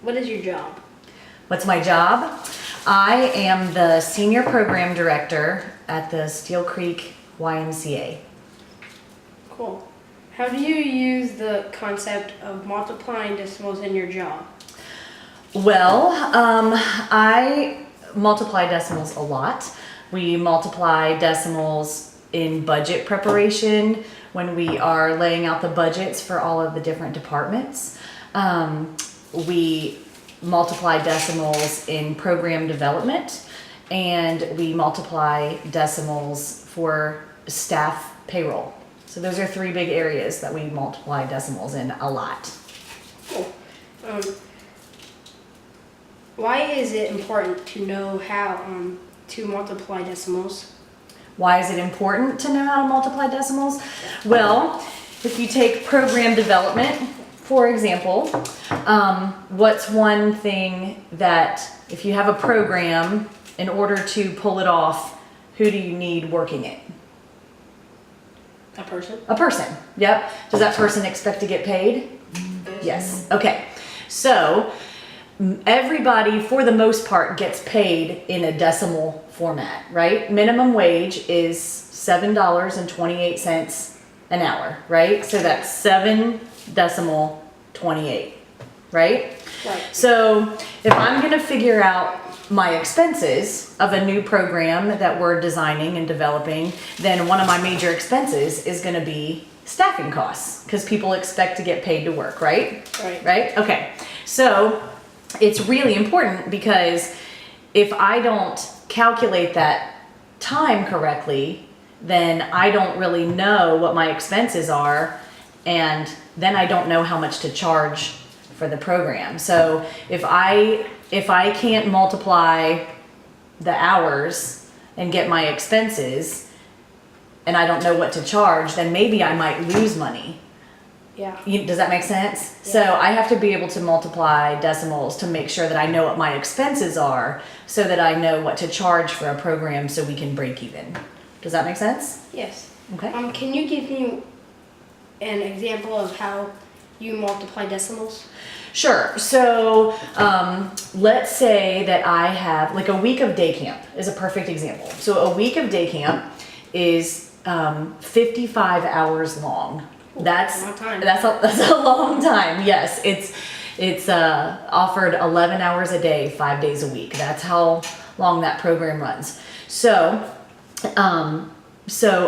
What is your job? What's my job? I am the senior program director at the Steel Creek YMCA. Cool. How do you use the concept of multiplying decimals in your job? Well, I multiply decimals a lot. We multiply decimals in budget preparation when we are laying out the budgets for all of the different departments. We multiply decimals in program development, and we multiply decimals for staff payroll. So those are three big areas that we multiply decimals in a lot. Cool. Why is it important to know how to multiply decimals? Why is it important to know how to multiply decimals? Well, if you take program development, for example, what's one thing that if you have a program, in order to pull it off, who do you need working it? A person? A person, yep. Does that person expect to get paid? Yes, okay. So everybody, for the most part, gets paid in a decimal format, right? Minimum wage is $7.28 an hour, right? So that's 7.28, right? Right. So if I'm gonna figure out my expenses of a new program that we're designing and developing, then one of my major expenses is gonna be staffing costs, because people expect to get paid to work, right? Right. Right? Okay. So it's really important, because if I don't calculate that time correctly, then I don't really know what my expenses are, and then I don't know how much to charge for the program. So if I can't multiply the hours and get my expenses, and I don't know what to charge, then maybe I might lose money. Yeah. Does that make sense? Yeah. So I have to be able to multiply decimals to make sure that I know what my expenses are, so that I know what to charge for a program so we can break even. Does that make sense? Yes. Okay. Can you give me an example of how you multiply decimals? Sure. So let's say that I have, like, a week of day camp is a perfect example. So a week of day camp is 55 hours long. That's a long time. That's a long time. Yes, it's offered 11 hours a day, 5 days a week. That's how long that program runs. So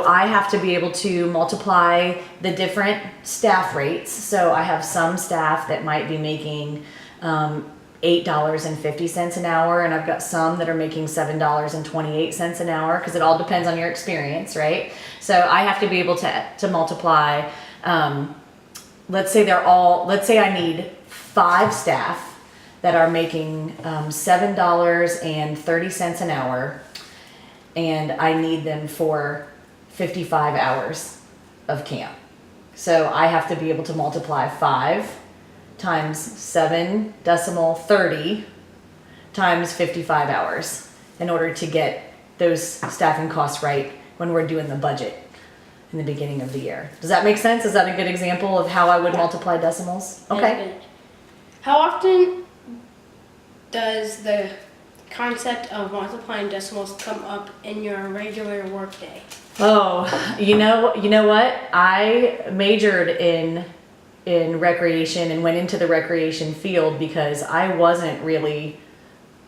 I have to be able to multiply the different staff rates. So I have some staff that might be making $8.50 an hour, and I've got some that are making $7.28 an hour, because it all depends on your experience, right? So I have to be able to multiply. Let's say I need 5 staff that are making $7.30 an hour, and I need them for 55 hours of camp. So I have to be able to multiply 5 times 7.30 times 55 hours in order to get those staffing costs right when we're doing the budget in the beginning of the year. Does that make sense? Is that a good example of how I would multiply decimals? Okay. How often does the concept of multiplying decimals come up in your regular workday? Oh, you know what? I majored in recreation and went into the recreation field because I wasn't really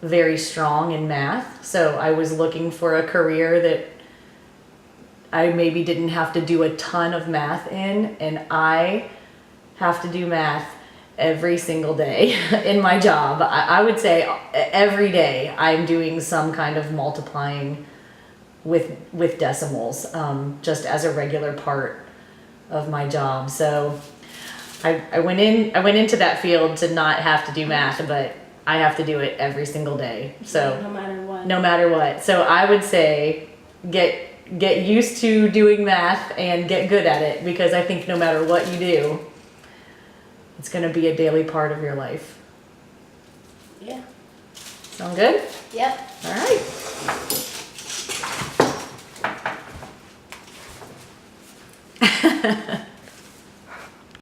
very strong in math. So I was looking for a career that I maybe didn't have to do a ton of math in, and I have to do math every single day in my job. I would say every day I'm doing some kind of multiplying with decimals, just as a regular part of my job. So I went into that field to not have to do math, but I have to do it every single day. So no matter what. No matter what. So I would say get used to doing math and get good at it, because I think no matter what you do, it's going to be a daily part of your life. Yeah. Sound good? Yep. All right.